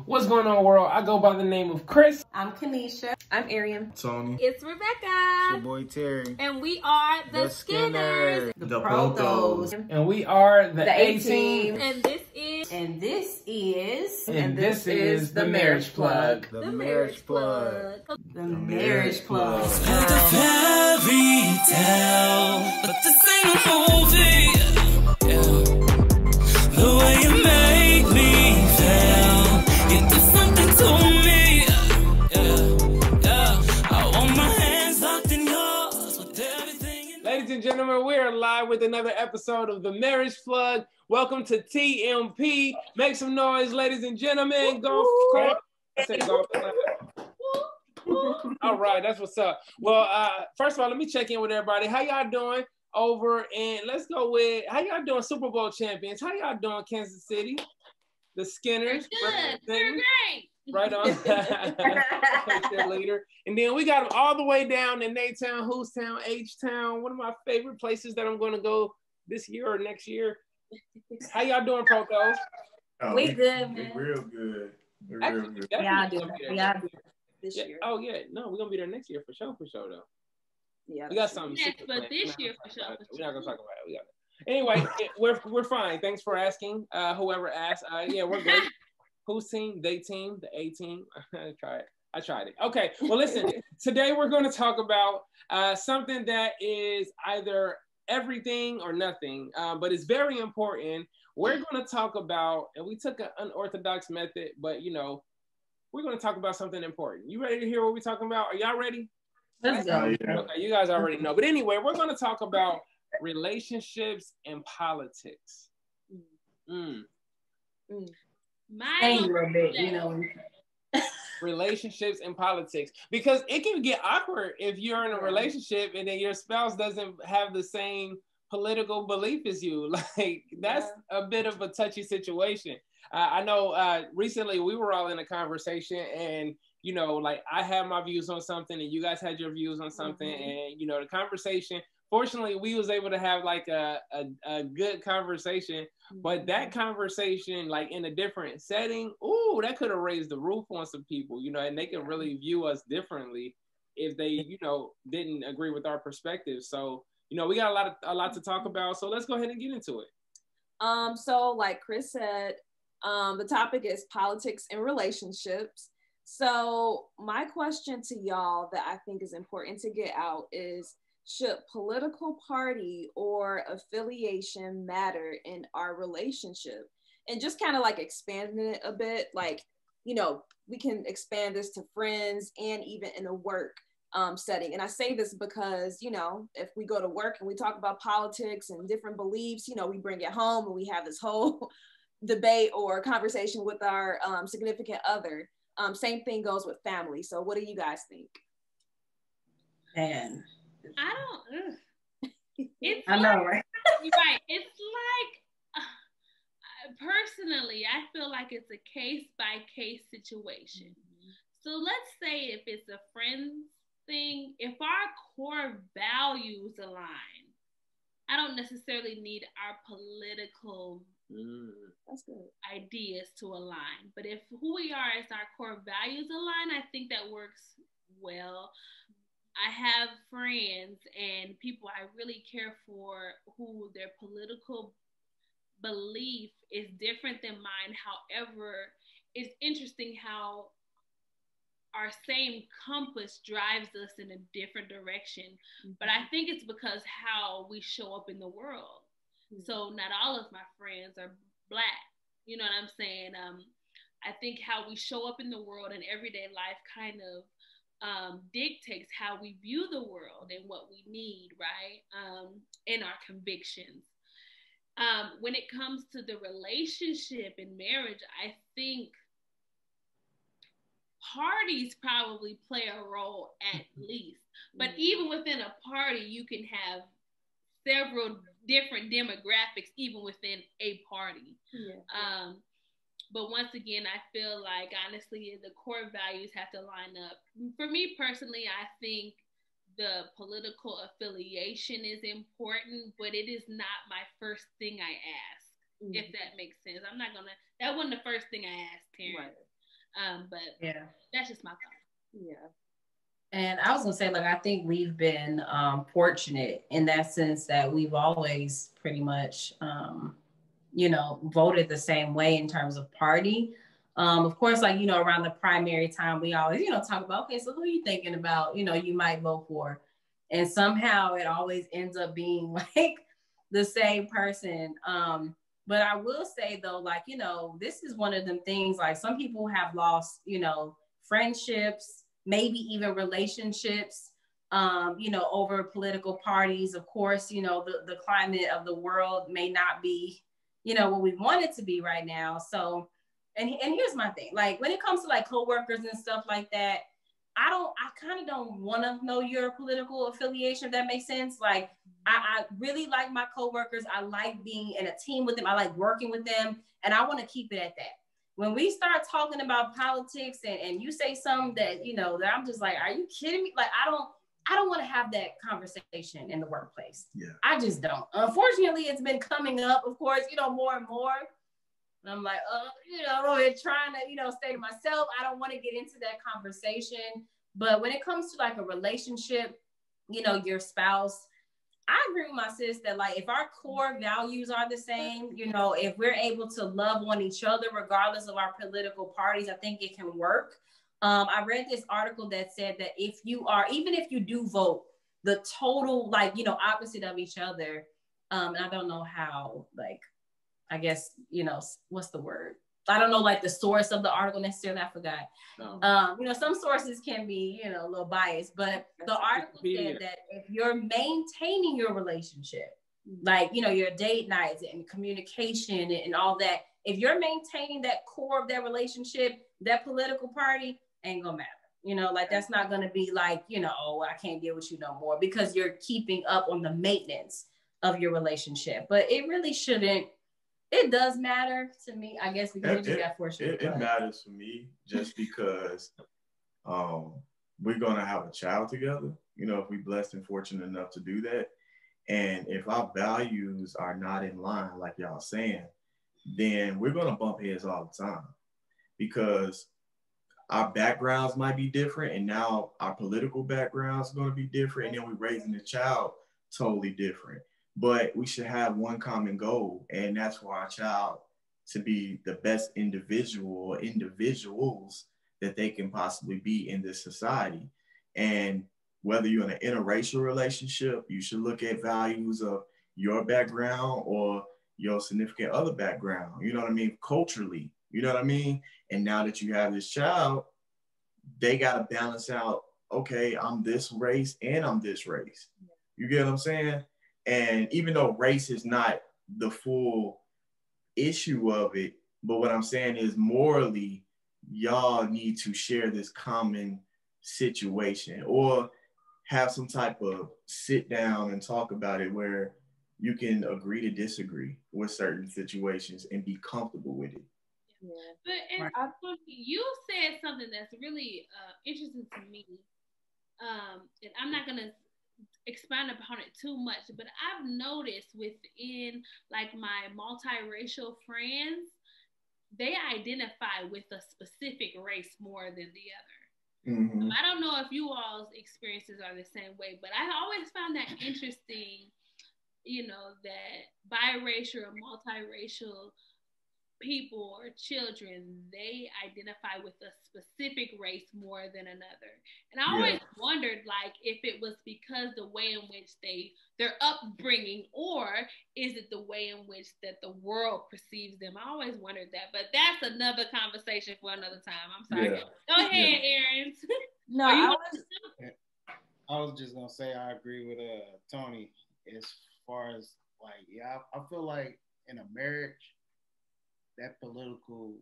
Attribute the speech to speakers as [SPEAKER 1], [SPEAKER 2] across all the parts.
[SPEAKER 1] What's going on, world? I go by the name of Chris.
[SPEAKER 2] I'm Kanisha. I'm Ariam.
[SPEAKER 3] Tony.
[SPEAKER 4] It's Rebecca.
[SPEAKER 3] It's your boy Terry.
[SPEAKER 4] And we are the Skinners.
[SPEAKER 2] The Protos.
[SPEAKER 1] And we are the A-Team.
[SPEAKER 4] And this is...
[SPEAKER 2] And this is the Marriage Plug.
[SPEAKER 3] The Marriage Plug.
[SPEAKER 2] The Marriage Plug.
[SPEAKER 5] It's a fairy tale, but this ain't a movie. Yeah. The way you make me feel, you do something to me. Yeah. I want my hands locked in yours with everything.
[SPEAKER 1] Ladies and gentlemen, we are live with another episode of the Marriage Plug. Welcome to TMP. Make some noise, ladies and gentlemen. Go clap. I said go clap. All right, that's what's up. Well, first of all, let me check in with everybody. How y'all doing over in, let's go with, how y'all doing, Super Bowl champions? How y'all doing, Kansas City? The Skinners.
[SPEAKER 4] Good. We're great.
[SPEAKER 1] Right on. Leader. And then we got them all the way down in A-Town, Houston, H-Town, one of my favorite places that I'm going to go this year or next year. How y'all doing, Protos?
[SPEAKER 2] Oh, we good, man.
[SPEAKER 3] We're real good. We're
[SPEAKER 1] Actually,
[SPEAKER 3] real good.
[SPEAKER 2] Yeah, do this year.
[SPEAKER 1] Oh, yeah. No, we're going to be there next year for sure, though.
[SPEAKER 2] Yeah,
[SPEAKER 1] we got something.
[SPEAKER 4] Next, but this year for sure.
[SPEAKER 1] We're not going to talk about it. Anyway, we're fine. Thanks for asking. Whoever asked. Yeah, we're good. Whose team? They team, the A-Team. I tried it. Okay, well, listen. Today we're going to talk about something that is either everything or nothing, but it's very important. We're going to talk about, and we took an unorthodox method, but you know, we're going to talk about something important. You ready to hear what we're talking about? Are y'all ready?
[SPEAKER 2] Let's go.
[SPEAKER 3] Yeah.
[SPEAKER 1] Okay, you guys already know. But anyway, we're going to talk about relationships and politics. Relationships and politics, because it can get awkward if you're in a relationship and then your spouse doesn't have the same political belief as you. Like, that's a bit of a touchy situation. I know recently we were all in a conversation, and you know, like, I had my views on something and you guys had your views on something, and you know, the conversation, fortunately we was able to have like a good conversation, but that conversation, like in a different setting, ooh, that could have raised the roof on some people, you know, and they could really view us differently if they, you know, didn't agree with our perspective. So, you know, we got a lot to talk about, so let's go ahead and get into it.
[SPEAKER 2] So like Chris said, the topic is politics and relationships. So my question to y'all that I think is important to get out is, should political party or affiliation matter in our relationship? And just kind of like expanding it a bit, like, you know, we can expand this to friends and even in a work setting. And I say this because, you know, if we go to work and we talk about politics and different beliefs, you know, we bring it home and we have this whole debate or conversation with our significant other. Same thing goes with family. So what do you guys think?
[SPEAKER 4] Man. I
[SPEAKER 2] know, right?
[SPEAKER 4] Right. It's like, personally, I feel like it's a case-by-case situation. So let's say if it's a friends thing, if our core values align, I don't necessarily need our political ideas to align. But if who we are as our core values align, I think that works well. I have friends and people I really care for who their political belief is different than mine. However, it's interesting how our same compass drives us in a different direction. But I think it's because how we show up in the world. So not all of my friends are Black. You know what I'm saying? I think how we show up in the world and everyday life kind of dictates how we view the world and what we need, right? And our convictions. When it comes to the relationship and marriage, I think parties probably play a role at least. But even within a party, you can have several different demographics even within a party. But once again, I feel like, honestly, the core values have to line up. For me personally, I think the political affiliation is important, but it is not my first thing I ask, if that makes sense. That wasn't the first thing I asked, Terrence. Right. But
[SPEAKER 6] yeah,
[SPEAKER 4] that's just my thought.
[SPEAKER 2] Yeah.
[SPEAKER 6] And I was gonna say, like, I think we've been fortunate in that sense that we've always pretty much, voted the same way in terms of party. Of course, like, around the primary time, we always, talk about, okay, so who are you thinking about, you might vote for. And somehow it always ends up being like the same person. But I will say though, like, this is one of them things, like some people have lost, friendships, maybe even relationships, over political parties. Of course, the climate of the world may not be, what we want it to be right now. So, and here's my thing, like when it comes to like coworkers and stuff like that, I kind of don't want to know your political affiliation, if that makes sense. Like, I really like my coworkers. I like being in a team with them. I like working with them, and I want to keep it at that. When we start talking about politics and you say something that, that I'm just like, are you kidding me? Like, I don't want to have that conversation in the workplace.
[SPEAKER 3] Yeah.
[SPEAKER 6] I just don't. Unfortunately, it's been coming up, of course, more and more. And I'm like, trying to, stay to myself. I don't want to get into that conversation. But when it comes to like a relationship, your spouse, I agree with my sis that like if our core values are the same, if we're able to love on each other regardless of our political parties, I think it can work. I read this article that said that even if you do vote the total like opposite of each other, and I don't know how, like, I guess what's the word? I don't know like the source of the article necessarily. I forgot. No. Some sources can be a little biased, but the article said that if you're maintaining your relationship, like your date nights and communication and all that, if you're maintaining that core of that relationship, that political party ain't gonna matter. Like that's not gonna be like oh, I can't deal with you no more, because you're keeping up on the maintenance of your relationship. But it really shouldn't. It does matter to me, I guess, because you just got fortunate.
[SPEAKER 3] It matters for me just because we're going to have a child together, if we're blessed and fortunate enough to do that. And if our values are not in line, like y'all saying, then we're going to bump heads all the time, because our backgrounds might be different. And now our political backgrounds are going to be different. And then we're raising a child totally different. But we should have one common goal, and that's for our child to be the best individual or individuals that they can possibly be in this society. And whether you're in an interracial relationship, you should look at values of your background or your significant other background, you know what I mean? Culturally, you know what I mean? And now that you have this child, they got to balance out, okay, I'm this race and I'm this race. You get what I'm saying? And even though race is not the full issue of it, but what I'm saying is morally, y'all need to share this common situation or have some type of sit down and talk about it where you can agree to disagree with certain situations and be comfortable with it.
[SPEAKER 4] Yeah. But you said something that's really interesting to me. And I'm not going to expand upon it too much, but I've noticed within like my multiracial friends, they identify with a specific race more than the other.
[SPEAKER 3] Mm-hmm.
[SPEAKER 4] I don't know if you all's experiences are the same way, but I always found that interesting, that biracial or multiracial people or children, they identify with a specific race more than another. And I always wondered, like, if it was because the way in which their upbringing, or is it the way in which that the world perceives them? I always wondered that, but that's another conversation for another time. I'm sorry.
[SPEAKER 3] Yeah.
[SPEAKER 4] Go ahead, Aaron.
[SPEAKER 2] No,
[SPEAKER 3] I was just gonna say I agree with Tony as far as like, I feel like in a marriage, that political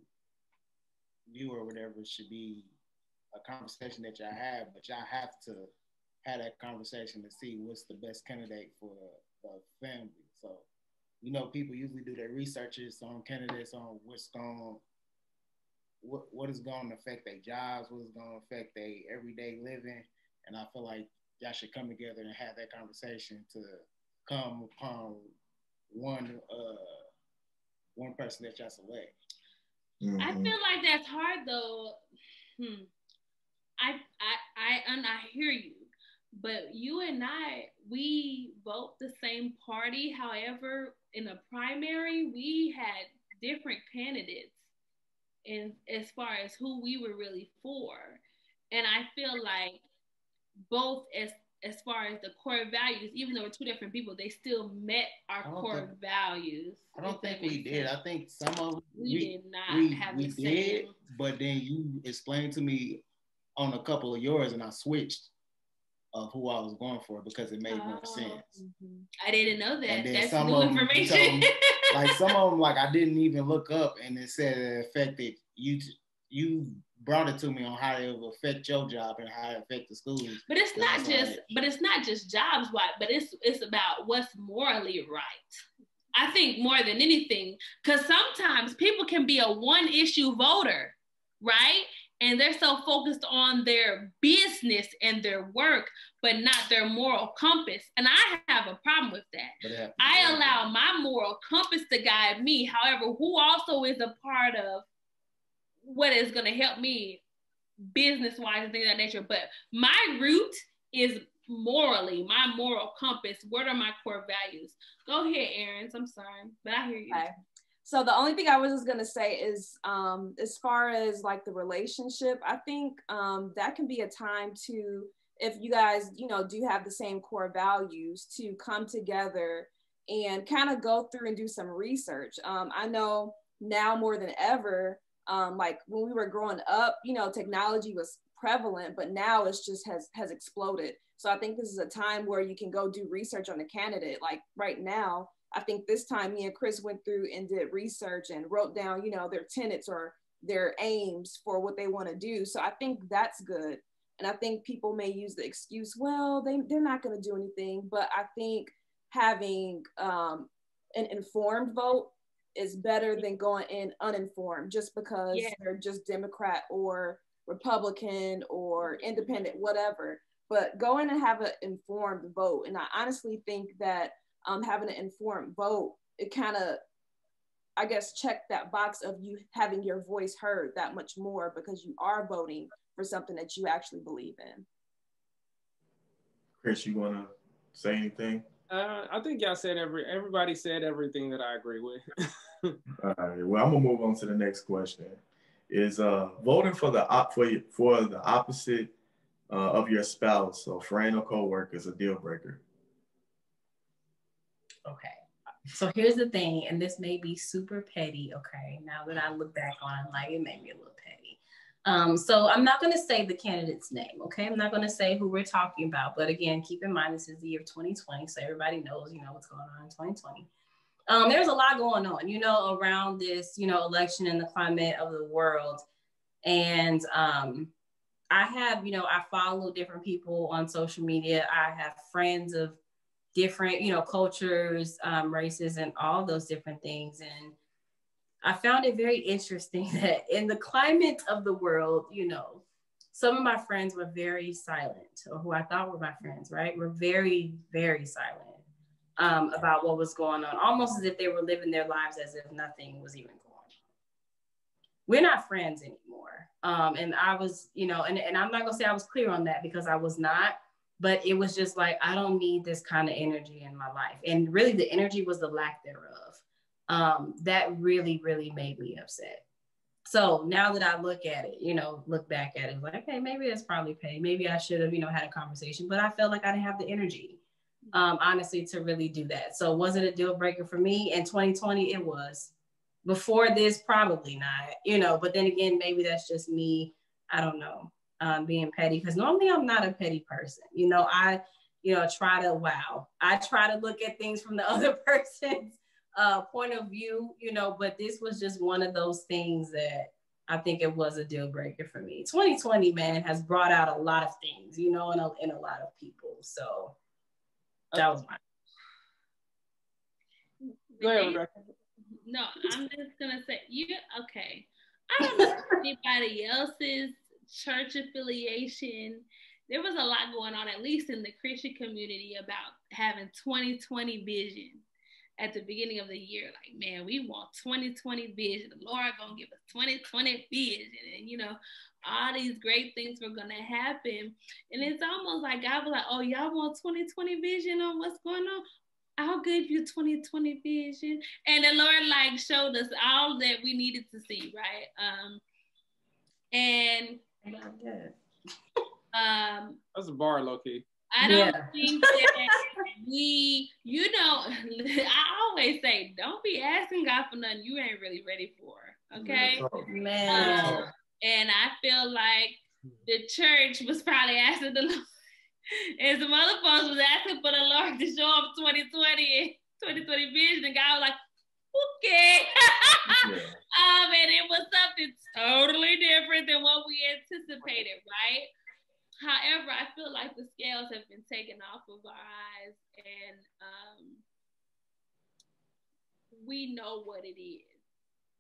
[SPEAKER 3] view or whatever should be a conversation that y'all have, but y'all have to have that conversation to see what's the best candidate for the family. So, people usually do their researches on candidates on what is going to affect their jobs, what is going to affect their everyday living, and I feel like y'all should come together and have that conversation to come upon one person that y'all select.
[SPEAKER 4] I feel like that's hard though, I hear you, but you and I, we vote the same party. However, in a primary, we had different candidates in as far as who we were really for. And I feel like both as far as the core values, even though we're two different people, they still met our core values.
[SPEAKER 7] I don't think we did. I think some of
[SPEAKER 4] we did not have the same.
[SPEAKER 7] But then you explained to me on a couple of yours, and I switched of who I was going for because it made more sense.
[SPEAKER 4] I didn't know that. That's new information.
[SPEAKER 7] Like some of them, like I didn't even look up, and it said it affected you. You brought it to me on how it will affect your job and how it affect the schools.
[SPEAKER 4] But it's not just jobs, but it's about what's morally right. I think more than anything, because sometimes people can be a one issue voter, right? And they're so focused on their business and their work, but not their moral compass. And I have a problem with that. I allow my moral compass to guide me. However, who also is a part of what is going to help me business-wise and things of that nature. But my root is morally, my moral compass. What are my core values? Go ahead, Erin. I'm sorry, but I hear you.
[SPEAKER 2] Okay. So the only thing I was just going to say is as far as like the relationship, I think that can be a time to, if you guys, do have the same core values, to come together and kind of go through and do some research. I know now more than ever, like when we were growing up, technology was prevalent, but now it's just has exploded. So I think this is a time where you can go do research on a candidate. Like right now, I think this time me and Chris went through and did research and wrote down, their tenets or their aims for what they want to do. So I think that's good. And I think people may use the excuse, well, they're not going to do anything. But I think having an informed vote is better than going in uninformed just because they're just Democrat or Republican or independent, whatever. But go in and have an informed vote. And I honestly think that having an informed vote, it kind of, I guess, check that box of you having your voice heard that much more because you are voting for something that you actually believe in.
[SPEAKER 3] Chris, you want to say anything?
[SPEAKER 1] I think y'all said everybody said everything that I agree with.
[SPEAKER 3] All right. Well, I'm gonna move on to the next question. Is voting for the opposite of your spouse or friend or coworker is a deal breaker?
[SPEAKER 6] Okay. So here's the thing, and this may be super petty, okay? Now that I look back on it, like it may be a little petty. So I'm not going to say the candidate's name, okay? I'm not going to say who we're talking about. But again, keep in mind, this is the year of 2020, so everybody knows, what's going on in 2020. There's a lot going on, around this, election and the climate of the world. And I have, I follow different people on social media. I have friends of different, cultures, races, and all those different things. And I found it very interesting that in the climate of the world, some of my friends were very silent, or who I thought were my friends, right? Were very, very silent about what was going on, almost as if they were living their lives as if nothing was even going on. We're not friends anymore. And I was, and I'm not gonna say I was clear on that because I was not. But it was just like, I don't need this kind of energy in my life. And really the energy was the lack thereof. That really, really made me upset. So now that I look at it, look back at it, like, okay, maybe that's probably paid. Maybe I should have, had a conversation, but I felt like I didn't have the energy, honestly, to really do that. So was it a deal breaker for me? In 2020, it was. Before this, probably not, but then again, maybe that's just me. I don't know. Being petty, because normally I'm not a petty person. I try to look at things from the other person's point of view, but this was just one of those things that I think it was a deal breaker for me. 2020, man, has brought out a lot of things, in a lot of people. So that was my.
[SPEAKER 1] Go ahead, Rebecca.
[SPEAKER 4] No, I'm just gonna say okay. I don't know anybody else's church affiliation. There was a lot going on, at least in the Christian community, about having 2020 vision. at the beginning of the year, like, man, we want 2020 vision. The Lord gonna give us 2020 vision, and you know, all these great things were gonna happen. And it's almost like God was like, oh, y'all want 2020 vision on what's going on? I'll give you 2020 vision. And the Lord like showed us all that we needed to see, right?
[SPEAKER 1] That's a bar, low key.
[SPEAKER 4] I don't think that we, you know, I always say, don't be asking God for nothing you ain't really ready for, okay?
[SPEAKER 6] Man.
[SPEAKER 4] And I feel like the church was probably asking the Lord, and some other folks was asking for the Lord to show up 2020 vision, and God was like, okay. And it was something totally different than what we anticipated, right? However, I feel like the scales have been taken off of our eyes, and we know what it is.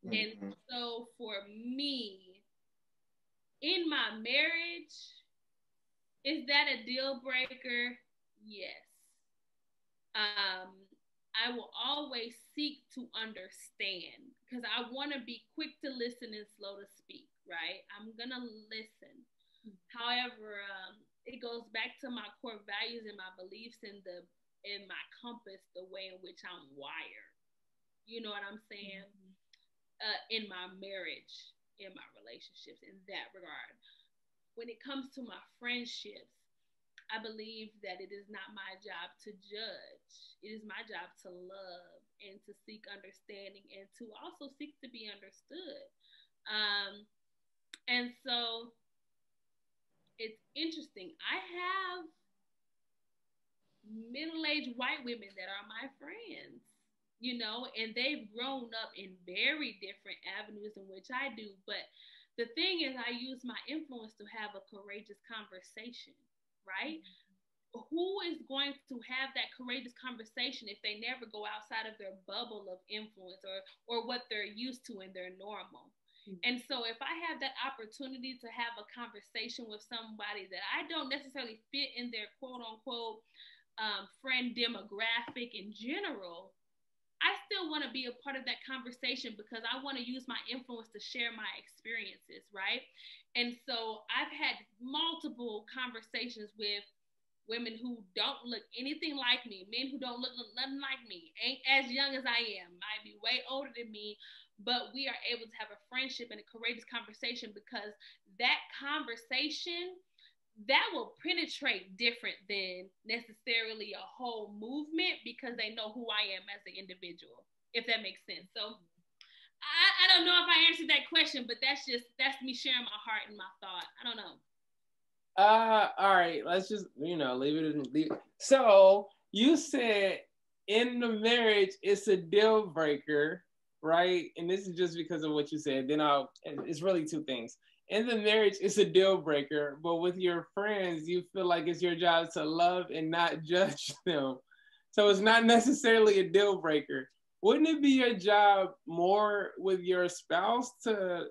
[SPEAKER 4] And so for me, in my marriage, is that a deal breaker? Yes. I will always seek to understand, because I want to be quick to listen and slow to speak, right? I'm going to listen. However, it goes back to my core values and my beliefs and my compass, the way in which I'm wired. You know what I'm saying? In my marriage, in my relationships, in that regard. When it comes to my friendships, I believe that it is not my job to judge. It is my job to love and to seek understanding and to also seek to be understood. And so it's interesting. I have middle-aged white women that are my friends, you know, and they've grown up in very different avenues in which I do. But the thing is, I use my influence to have a courageous conversation, right? Who is going to have that courageous conversation if they never go outside of their bubble of influence or what they're used to in their normal? And so if I have that opportunity to have a conversation with somebody that I don't necessarily fit in their quote unquote friend demographic in general, I still want to be a part of that conversation because I want to use my influence to share my experiences, right? And so I've had multiple conversations with women who don't look anything like me, men who don't look nothing like me, ain't as young as I am, might be way older than me, but we are able to have a friendship and a courageous conversation because that conversation, that will penetrate different than necessarily a whole movement because they know who I am as an individual, if that makes sense. So I don't know if I answered that question, but that's me sharing my heart and my thought. I don't know.
[SPEAKER 1] All right, let's just, leave it. So you said in the marriage, it's a deal breaker, right? And this is just because of what you said. It's really two things. In the marriage, it's a deal breaker, but with your friends, you feel like it's your job to love and not judge them. So it's not necessarily a deal breaker. Wouldn't it be your job more with your spouse to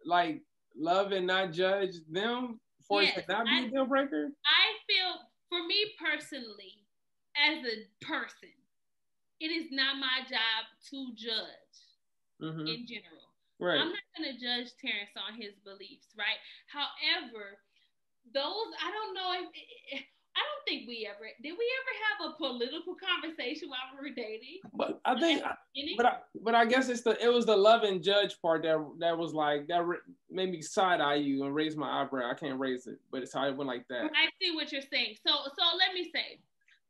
[SPEAKER 1] like love and not judge them for it to not be a deal breaker?
[SPEAKER 4] I feel, for me personally, as a person, it is not my job to judge in general. Right. I'm not going to judge Terrence on his beliefs, right? However, I don't know if, I don't think did we ever have a political conversation while we were dating?
[SPEAKER 1] But I think, but I guess it was the love and judge part that was like, that made me side eye you and raise my eyebrow. I can't raise it, but it's how it went like that.
[SPEAKER 4] I see what you're saying. So let me say,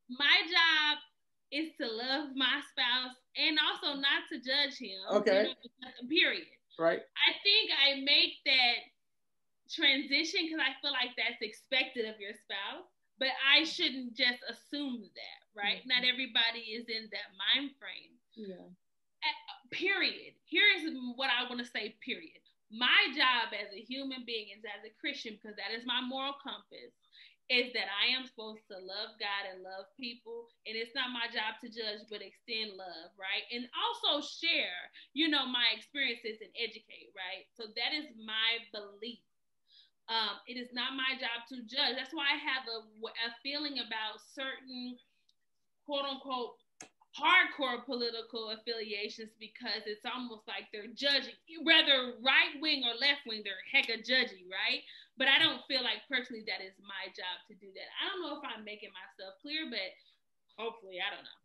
[SPEAKER 4] my job is to love my spouse and also not to judge him.
[SPEAKER 1] Okay.
[SPEAKER 4] Period.
[SPEAKER 1] Right.
[SPEAKER 4] I think I make that transition because I feel like that's expected of your spouse, but I shouldn't just assume that, right? Not everybody is in that mind frame.
[SPEAKER 2] Yeah.
[SPEAKER 4] Period. Here is what I want to say, period. My job as a human being and as a Christian, because that is my moral compass, is that I am supposed to love God and love people. And it's not my job to judge, but extend love, right? And also share, my experiences and educate, right? So that is my belief. It is not my job to judge. That's why I have a feeling about certain quote unquote hardcore political affiliations because it's almost like they're judging, whether right wing or left wing, they're hecka judgy, right? But I don't feel like personally that is my job to do that. I don't know if I'm making myself clear, but hopefully, I don't know.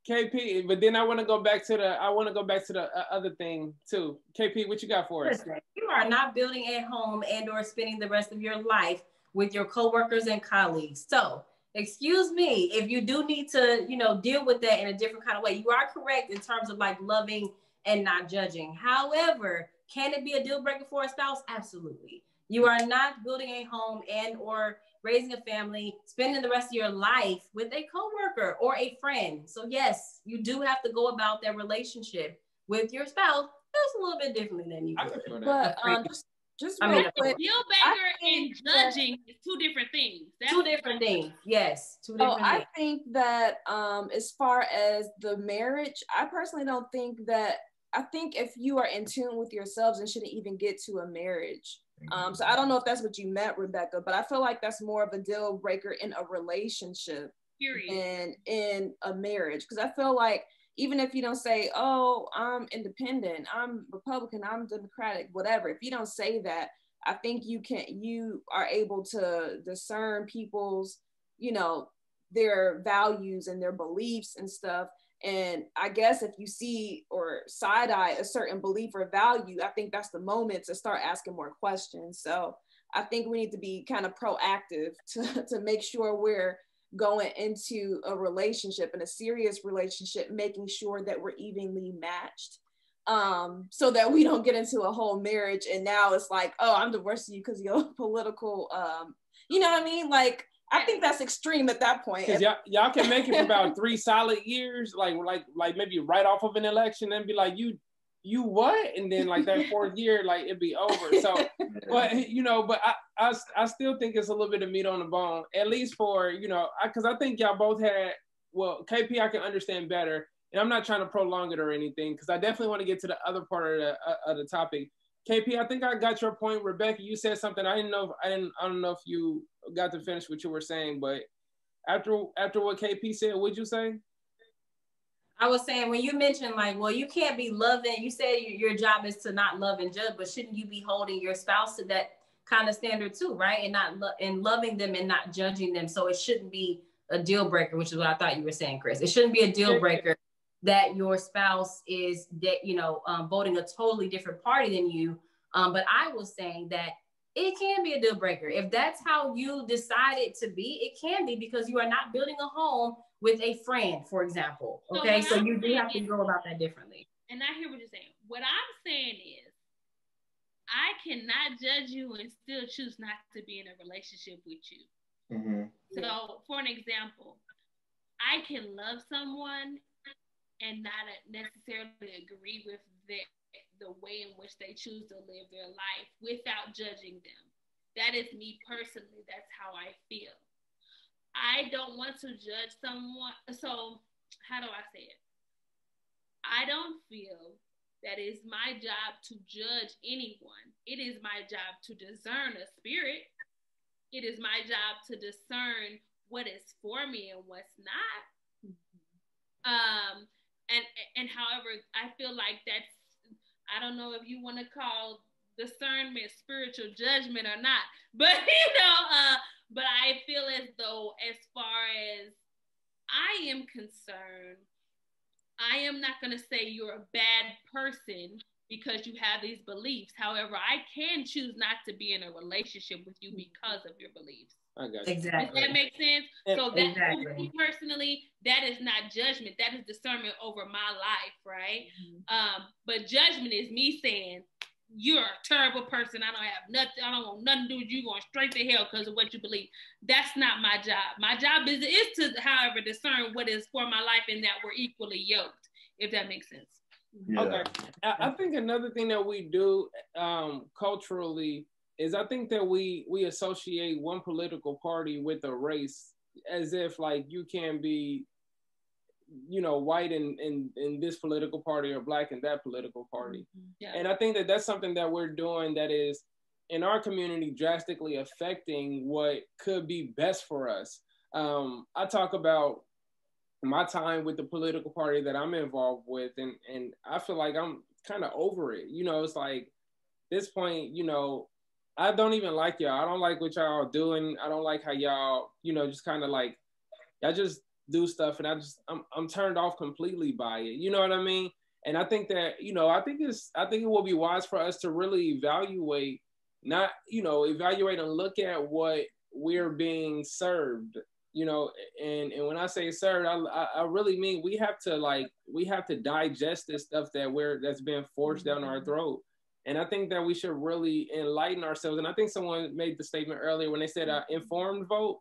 [SPEAKER 1] KP, but then I want to go back to the other thing too. KP, what you got for us?
[SPEAKER 6] You are not building a home and or spending the rest of your life with your coworkers and colleagues. So, excuse me, if you do need to, deal with that in a different kind of way, you are correct in terms of like loving and not judging. However, can it be a deal breaker for a spouse? Absolutely. You are not building a home and or raising a family, spending the rest of your life with a coworker or a friend. So yes, you do have to go about that relationship with your spouse just a little bit differently than you would.
[SPEAKER 2] But just real quick,
[SPEAKER 4] deal breaker and judging is two different things.
[SPEAKER 6] That's two different things. Yes, two different things.
[SPEAKER 2] I think that as far as the marriage, I personally don't think that. I think if you are in tune with yourselves, it shouldn't even get to a marriage. So I don't know if that's what you meant, Rebecca, but I feel like that's more of a deal breaker in a relationship and in a marriage. Because I feel like even if you don't say, oh, I'm independent, I'm Republican, I'm Democratic, whatever, if you don't say that, I think you are able to discern people's, their values and their beliefs and stuff. And I guess if you see or side eye a certain belief or value, I think that's the moment to start asking more questions. So I think we need to be kind of proactive to make sure we're going into a relationship and a serious relationship, making sure that we're evenly matched, so that we don't get into a whole marriage. And now it's like, oh, I'm divorcing you because of your political, you know what I mean? Like, I think that's extreme at that point.
[SPEAKER 1] Because y'all can make it for about 3 solid years, like maybe right off of an election, and be like, you what? And then like that 4th year, like it'd be over. So, but I still think it's a little bit of meat on the bone, at least for because I think y'all both had. Well, KP, I can understand better, and I'm not trying to prolong it or anything, because I definitely want to get to the other part of the topic. KP, I think I got your point. Rebecca, you said something. I don't know if you got to finish what you were saying, but after what KP said, what'd you say?
[SPEAKER 6] I was saying, when you mentioned like, well, you can't be loving, you said your job is to not love and judge, but shouldn't you be holding your spouse to that kind of standard too, right? And not and loving them and not judging them. So it shouldn't be a deal breaker, which is what I thought you were saying, Chris. It shouldn't be a deal breaker that your spouse is voting a totally different party than you. But I was saying that it can be a deal breaker. If that's how you decide it to be, it can be, because you are not building a home with a friend, for example. Okay, so you do have to go about that differently.
[SPEAKER 4] And I hear what you're saying. What I'm saying is, I cannot judge you and still choose not to be in a relationship with you. Mm-hmm. So, for an example, I can love someone and not necessarily agree with the way in which they choose to live their life without judging them. That is me personally. That's how I feel. I don't want to judge someone. So how do I say it? I don't feel that it's my job to judge anyone. It is my job to discern a spirit. It is my job to discern what is for me and what's not. And however, I feel like that's, I don't know if you want to call discernment spiritual judgment or not, but but I feel as though, as far as I am concerned, I am not going to say you're a bad person because you have these beliefs. However, I can choose not to be in a relationship with you because of your beliefs.
[SPEAKER 1] I got you.
[SPEAKER 6] Exactly.
[SPEAKER 4] Does that make sense? So that,
[SPEAKER 6] exactly.
[SPEAKER 4] For me personally, that is not judgment. That is discernment over my life, right? Mm-hmm. But judgment is me saying, you're a terrible person. I don't want nothing to do with you. Going straight to hell because of what you believe. That's not my job. My job is to, however, discern what is for my life and that we're equally yoked, if that makes sense.
[SPEAKER 1] Yeah. Okay. I think another thing that we do culturally is I think that we associate one political party with a race, as if like you can be, white in this political party or black in that political party. Yeah. And I think that that's something that we're doing that is in our community drastically affecting what could be best for us. I talk about my time with the political party that I'm involved with, and I feel like I'm kind of over it. You know, it's like this point, you know, I don't even like y'all. I don't like what y'all doing. I don't like how y'all, you know, just kind of like y'all just do stuff, and I'm turned off completely by it. You know what I mean? And I think that, you know, I think it will be wise for us to really evaluate, not, you know, evaluate and look at what we're being served, you know, and when I say served, I really mean we have to digest this stuff that's been forced down our throat. And I think that we should really enlighten ourselves. And I think someone made the statement earlier when they said informed vote.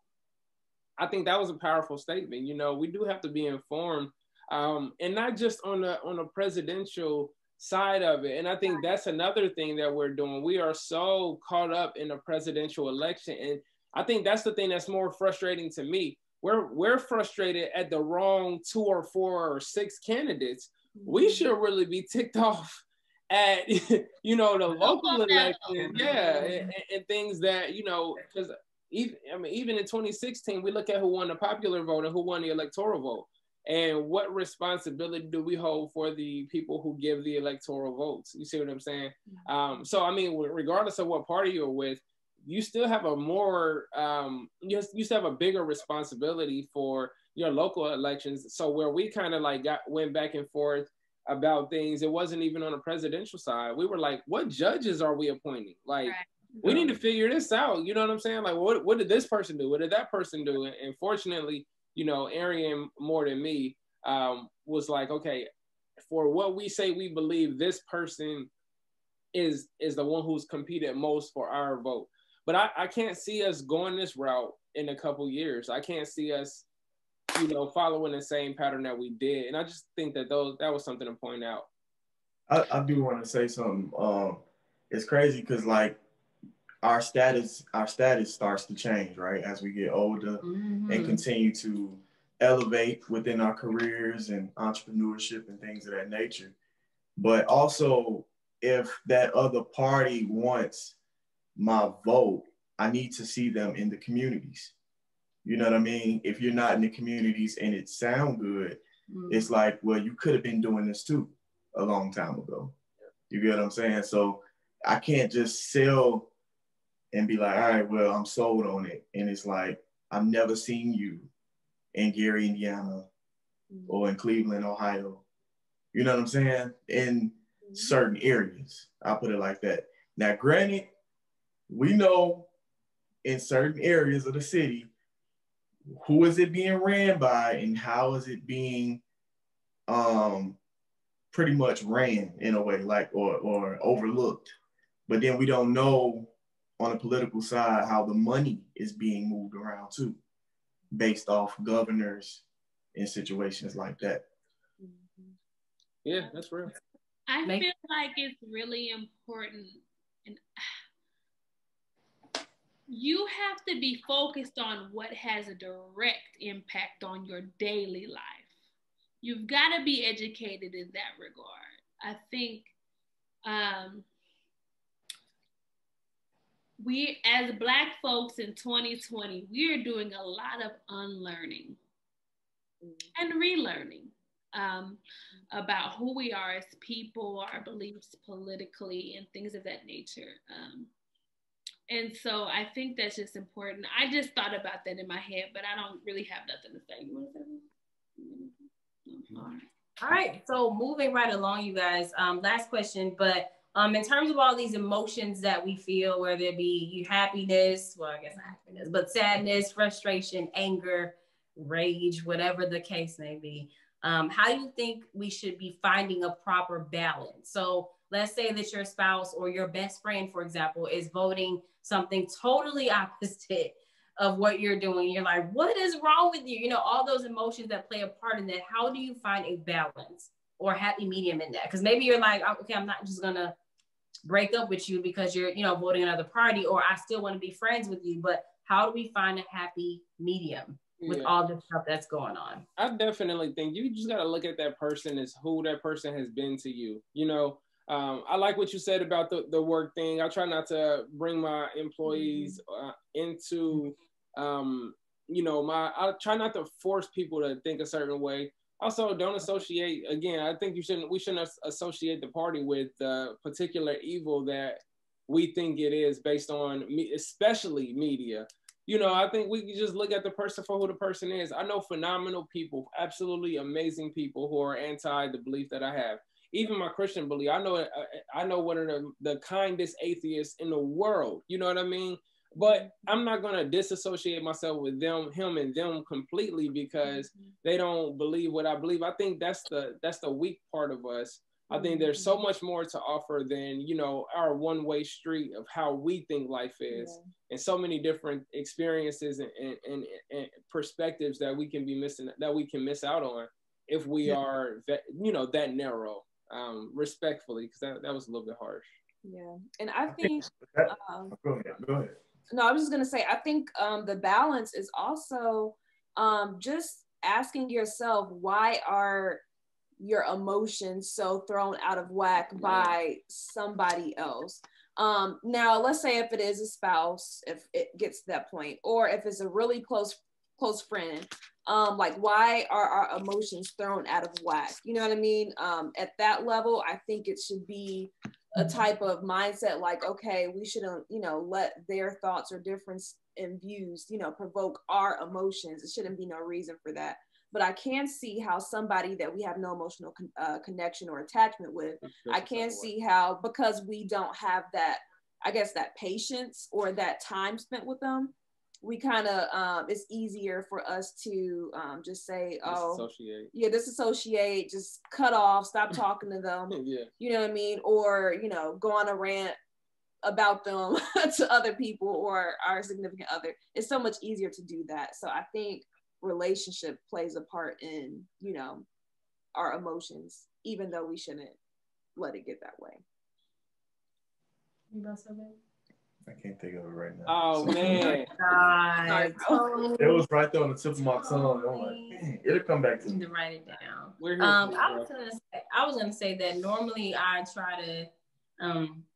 [SPEAKER 1] I think that was a powerful statement. You know, we do have to be informed, and not just on the presidential side of it. And I think that's another thing that we're doing. We are so caught up in the presidential election, and I think that's the thing that's more frustrating to me. We're frustrated at the wrong 2 or 4 or 6 candidates. We should really be ticked off at, you know, the local election, and things that, you know, because even in 2016, we look at who won the popular vote and who won the electoral vote, and what responsibility do we hold for the people who give the electoral votes? You see what I'm saying? So I mean, regardless of what party you're with, you still have a more you still have a bigger responsibility for your local elections. So where we kind of like went back and forth about things, it wasn't even on the presidential side. We were like, what judges are we appointing? Like, we need to figure this out. You know what I'm saying? Like, what did this person do? What did that person do? And fortunately, you know, Arian more than me was like, okay, for what we say we believe, this person is the one who's competed most for our vote. But I can't see us going this route in a couple years. I can't see us, you know, following the same pattern that we did. And I just think that that was something to point out.
[SPEAKER 3] I do want to say something. It's crazy because like our status starts to change, right, as we get older and continue to elevate within our careers and entrepreneurship and things of that nature. But also, if that other party wants my vote, I need to see them in the communities. You know what I mean? If you're not in the communities and it sound good, it's like, well, you could have been doing this too a long time ago. You get what I'm saying? So I can't just sell and be like, all right, well, I'm sold on it. And it's like, I've never seen you in Gary, Indiana, or in Cleveland, Ohio. You know what I'm saying? In certain areas. I'll put it like that. Now, granted, we know in certain areas of the city, who is it being ran by and how is it being pretty much ran in a way, like, or overlooked. But then we don't know on the political side how the money is being moved around too, based off governors in situations like that.
[SPEAKER 1] Yeah, that's real.
[SPEAKER 4] I feel like it's really important, and you have to be focused on what has a direct impact on your daily life. You've got to be educated in that regard. I think we, as Black folks in 2020, we are doing a lot of unlearning and relearning about who we are as people, our beliefs politically, and things of that nature. And so I think that's just important. I just thought about that in my head, but I don't really have nothing to say. You want to say something?
[SPEAKER 6] All right. So moving right along, you guys. Last question, but in terms of all these emotions that we feel, whether it be happiness, well, I guess not happiness, but sadness, frustration, anger, rage, whatever the case may be, how do you think we should be finding a proper balance? So let's say that your spouse or your best friend, for example, is voting something totally opposite of what you're doing. You're like, what is wrong with you? You know, all those emotions that play a part in that. How do you find a balance or happy medium in that? Because maybe you're like, okay, I'm not just gonna break up with you because you're, you know, voting another party, or I still want to be friends with you. But how do we find a happy medium with all the stuff that's going on?
[SPEAKER 1] I definitely think you just got to look at that person as who that person has been to you. You know, I like what you said about the work thing. I try not to bring my employees into you know, I try not to force people to think a certain way. Also, don't associate, again, I think we shouldn't associate the party with the particular evil that we think it is based on, especially media. You know, I think we can just look at the person for who the person is. I know phenomenal people, absolutely amazing people who are anti the belief that I have. Even my Christian belief, I know one of the kindest atheists in the world. You know what I mean? But I'm not gonna disassociate myself with him and them completely because they don't believe what I believe. I think that's the weak part of us. I think there's so much more to offer than, you know, our one-way street of how we think life is, and so many different experiences and perspectives that we can miss out on if we are, you know, that narrow. Respectfully, because that was a little bit harsh.
[SPEAKER 2] Yeah, and I think.
[SPEAKER 3] Go ahead.
[SPEAKER 2] No, I was just gonna say, I think the balance is also just asking yourself, why are your emotions so thrown out of whack by somebody else? Now, let's say if it is a spouse, if it gets to that point, or if it's a really close friend, like, why are our emotions thrown out of whack? You know what I mean? At that level, I think it should be a type of mindset like, okay, we shouldn't, you know, let their thoughts or difference in views, you know, provoke our emotions. It shouldn't be no reason for that. But I can see how somebody that we have no emotional connection or attachment with, I can see how, because we don't have that, I guess, that patience or that time spent with them, we kind of, it's easier for us to just say, disassociate, just cut off, stop talking to them.
[SPEAKER 1] Yeah.
[SPEAKER 2] You know what I mean? Or, you know, go on a rant about them to other people or our significant other. It's so much easier to do that. So I think relationship plays a part in, you know, our emotions, even though we shouldn't let it get that way.
[SPEAKER 6] You about something?
[SPEAKER 3] I can't think of it right now.
[SPEAKER 1] Oh, man.
[SPEAKER 2] Sorry, bro.
[SPEAKER 3] It was right there on the tip of my tongue. I'm like, man, it'll come back to me.
[SPEAKER 6] To write it down. I was gonna say that normally I try to,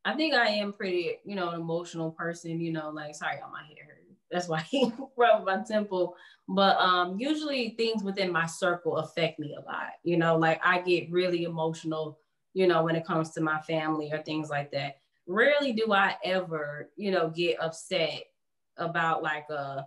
[SPEAKER 6] I think I am pretty, you know, an emotional person, you know, like, sorry, on my hair hurt. That's why he rubbed my temple. But usually things within my circle affect me a lot. You know, like I get really emotional, you know, when it comes to my family or things like that. Rarely do I ever, you know, get upset about like a,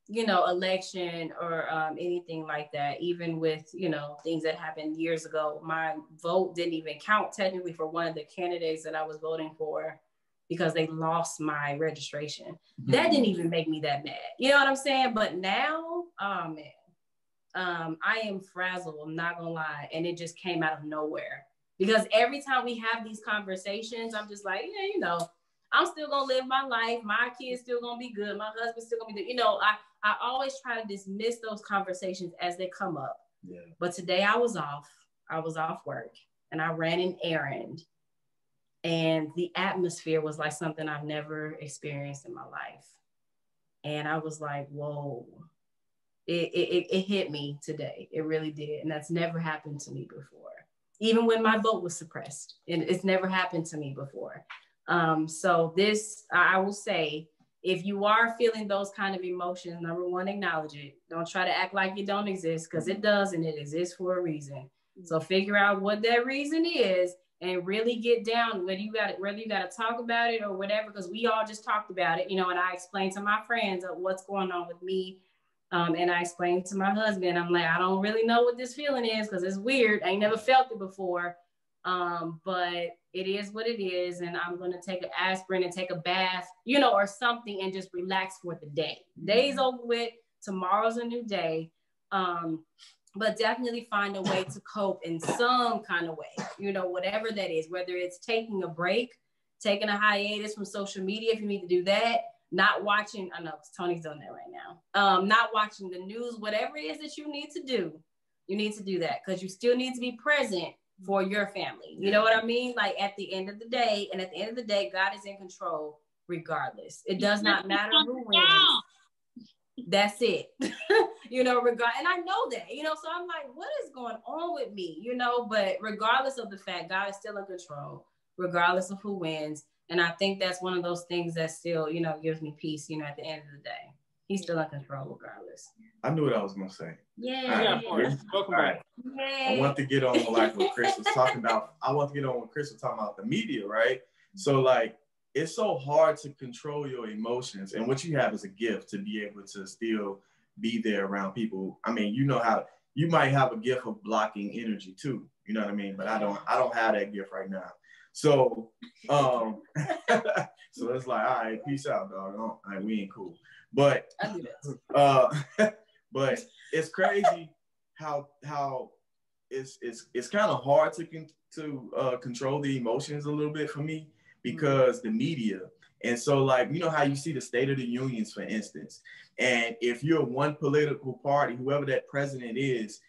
[SPEAKER 6] you know, election or anything like that. Even with, you know, things that happened years ago, my vote didn't even count technically for one of the candidates that I was voting for because they lost my registration. Mm-hmm. That didn't even make me that mad. You know what I'm saying? But now, oh man, I am frazzled, I'm not gonna lie. And it just came out of nowhere. Because every time we have these conversations, I'm just like, yeah, you know, I'm still gonna live my life. My kids still gonna be good. My husband's still gonna be good. You know, I always try to dismiss those conversations as they come up. Yeah. But today I was off work and I ran an errand. And the atmosphere was like something I've never experienced in my life. And I was like, whoa, it hit me today. It really did. And that's never happened to me before. Even when my vote was suppressed, and it's never happened to me before. So this, I will say, if you are feeling those kind of emotions, number one, acknowledge it. Don't try to act like it don't exist, because it does, and it exists for a reason. So figure out what that reason is and really get down, whether you got to talk about it or whatever, because we all just talked about it, you know, and I explained to my friends what's going on with me. And I explained to my husband, I'm like, I don't really know what this feeling is because it's weird. I ain't never felt it before. But it is what it is. And I'm going to take an aspirin and take a bath, you know, or something and just relax for the day. Day's over with. Tomorrow's a new day. But definitely find a way to cope in some kind of way, you know, whatever that is, whether it's taking a break, taking a hiatus from social media, if you need to do that. Not watching, I know Tony's doing that right now. Not watching the news, whatever it is that you need to do that because you still need to be present for your family. You know what I mean? Like at the end of the day, God is in control regardless. It does not matter who wins. That's it. You know, and I know that, you know, so I'm like, what is going on with me? You know, but regardless of the fact, God is still in control, regardless of who wins. And I think that's one of those things that still, you know, gives me peace, you know, at the end of the day. He's still out control regardless.
[SPEAKER 3] I knew what I was gonna say.
[SPEAKER 6] Yeah.
[SPEAKER 1] Yeah, of course. Welcome back.
[SPEAKER 3] I want to get on like what Chris was talking about. I want to get on what Chris was talking about the media, right? So like, it's so hard to control your emotions, and what you have is a gift to be able to still be there around people. I mean, you know how you might have a gift of blocking energy too. You know what I mean? But I don't have that gift right now. So, so it's like, all right, peace out, dog. All right, we ain't cool. But, but it's crazy how it's kind of hard to control the emotions a little bit for me because the media. And so, like, you know how you see the State of the Unions, for instance, and if you're one political party, whoever that president is,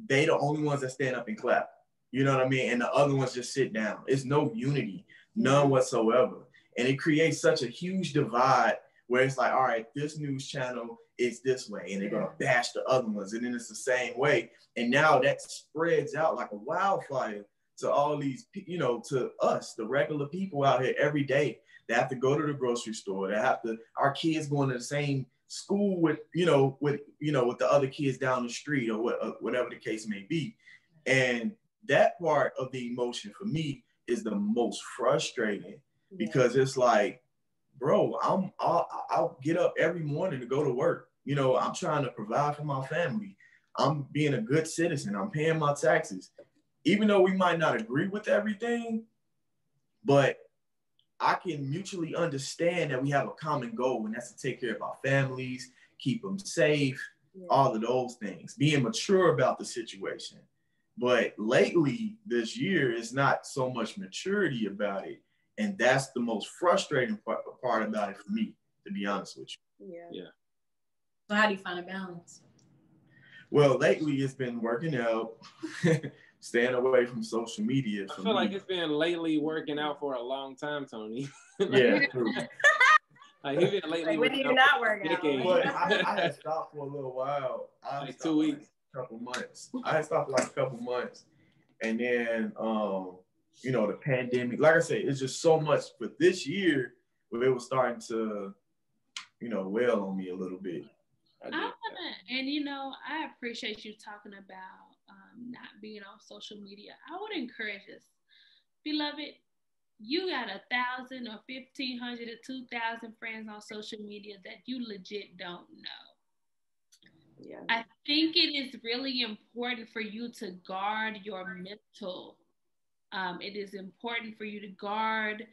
[SPEAKER 3] they the only ones that stand up and clap. You know what I mean? And the other ones just sit down. It's no unity, none whatsoever. And it creates such a huge divide where it's like, all right, this news channel is this way, and they're gonna bash the other ones, and then it's the same way. And now that spreads out like a wildfire to all these, you know, to us, the regular people out here every day that have to go to the grocery store, that have to, our kids going to the same school with the other kids down the street or whatever the case may be. And that part of the emotion for me is the most frustrating because it's like, bro, I'll get up every morning to go to work. You know, I'm trying to provide for my family. I'm being a good citizen. I'm paying my taxes. Even though we might not agree with everything, but I can mutually understand that we have a common goal, and that's to take care of our families, keep them safe, all of those things, being mature about the situation. But lately, this year, is not so much maturity about it. And that's the most frustrating part about it for me, to be honest with you.
[SPEAKER 1] Yeah.
[SPEAKER 6] So how do you find a balance?
[SPEAKER 3] Well, lately it's been working out, staying away from social media.
[SPEAKER 1] I feel like it's been lately working out for a long time, Tony.
[SPEAKER 3] Yeah, true.
[SPEAKER 1] Like he's been lately.
[SPEAKER 6] Like, when do you not work out?
[SPEAKER 3] But I had stopped for a little while.
[SPEAKER 1] Like 2 weeks.
[SPEAKER 3] Like a couple months. I had stopped for like a couple months. And then, you know, the pandemic, like I said, it's just so much. But this year, where it was starting to, you know, weigh on me a little bit.
[SPEAKER 4] And you know, I appreciate you talking about not being on social media. I would encourage us, beloved, you got 1,000 or 1,500 or 2,000 friends on social media that you legit don't know.
[SPEAKER 2] Yeah.
[SPEAKER 4] I think it is really important for you to guard your mental. It is important for you to guard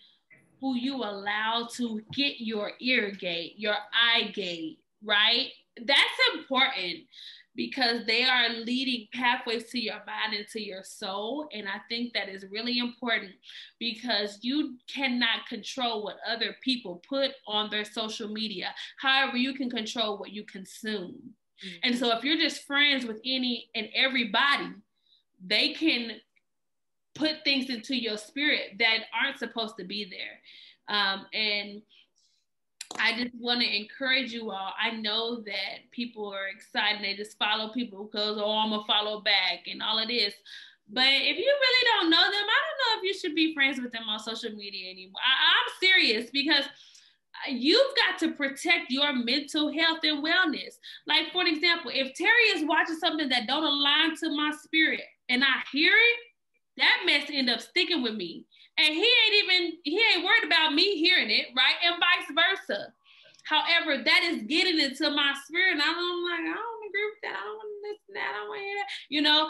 [SPEAKER 4] who you allow to get your ear gate, your eye gate, right? That's important because they are leading pathways to your mind and to your soul. And I think that is really important because you cannot control what other people put on their social media. However, you can control what you consume. Mm-hmm. And so if you're just friends with any and everybody, they can put things into your spirit that aren't supposed to be there. And I just want to encourage you all. I know that people are excited. They just follow people because, oh, I'm going to follow back and all of this. But if you really don't know them, I don't know if you should be friends with them on social media anymore. I'm serious because you've got to protect your mental health and wellness. Like, for example, if Terry is watching something that don't align to my spirit and I hear it, that mess end up sticking with me. And he ain't worried about me hearing it, right? And vice versa. However, that is getting into my spirit. And I'm like, I don't agree with that. I don't want to listen to that. I don't want to hear that. You know?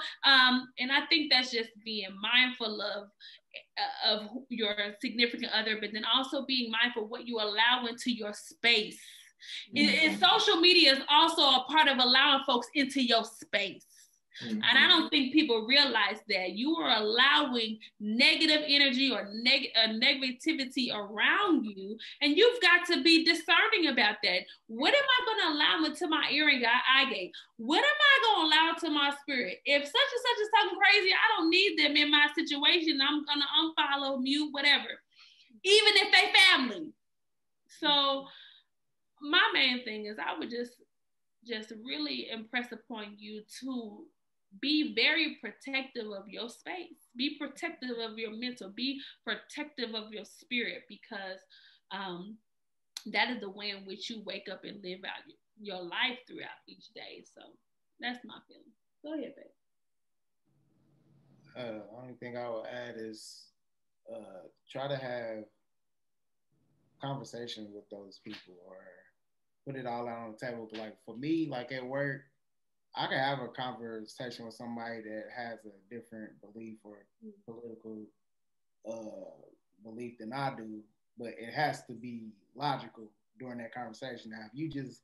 [SPEAKER 4] And I think that's just being mindful of your significant other, but then also being mindful of what you allow into your space. Mm-hmm. Social media is also a part of allowing folks into your space. Mm-hmm. And I don't think people realize that you are allowing negative energy or negativity around you, and you've got to be discerning about that. What am I going to allow into my ear and eye gate? What am I going to allow to my spirit? If such and such is talking crazy, I don't need them in my situation. I'm going to unfollow, mute, whatever, even if they family. So my main thing is I would just really impress upon you to be very protective of your space. Be protective of your mental. Be protective of your spirit because that is the way in which you wake up and live out your life throughout each day. So that's my feeling. Go ahead, babe.
[SPEAKER 7] Only thing I would add is try to have conversations with those people, or put it all out on the table. Like for me, like at work, I can have a conversation with somebody that has a different belief or political belief than I do, but it has to be logical during that conversation. Now, if you just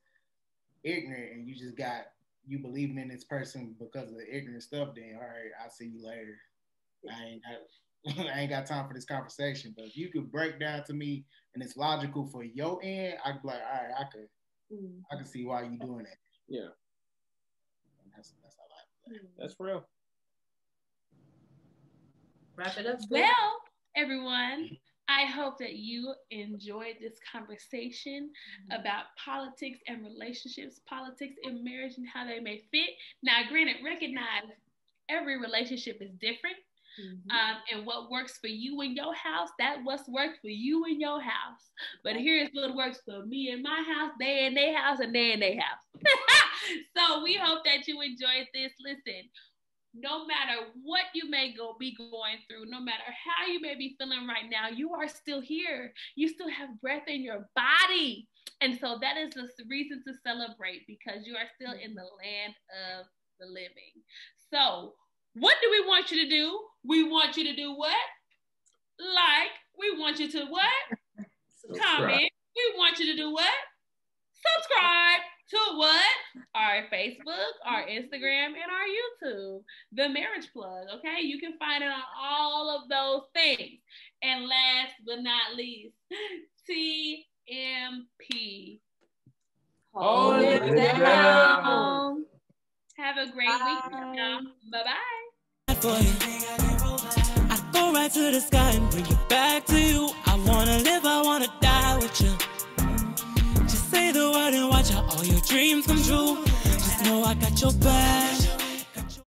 [SPEAKER 7] ignorant and you believing in this person because of the ignorant stuff, then all right, I'll see you later. I ain't got time for this conversation. But if you could break down to me and it's logical for your end, I could be like, all right, I can see why you doing that.
[SPEAKER 1] Yeah.
[SPEAKER 7] And that's how I like that.
[SPEAKER 1] That's real.
[SPEAKER 6] Wrap it up.
[SPEAKER 4] Well, everyone, I hope that you enjoyed this conversation about politics and relationships, politics and marriage, and how they may fit. Now, granted, recognize every relationship is different. And what works for you in your house, that's what's worked for you in your house. But here's what works for me in my house, they in their house, and they in their house. So we hope that you enjoyed this. Listen, no matter what you may be going through, no matter how you may be feeling right now, you are still here. You still have breath in your body. And so that is a reason to celebrate, because you are still in the land of the living. So what do we want you to do? We want you to do what? Like. We want you to what? Comment. We want you to do what? Subscribe to what? Our Facebook, our Instagram, and our YouTube. The Marriage Plug, okay? You can find it on all of those things. And last but not least, TMP.
[SPEAKER 1] Hold it down.
[SPEAKER 4] Have a great week, y'all. Bye-bye.
[SPEAKER 5] I go right to the sky and bring it back to you. I wanna live, I wanna die with you. Just say the word and watch how all your dreams come true. Just know I got your back.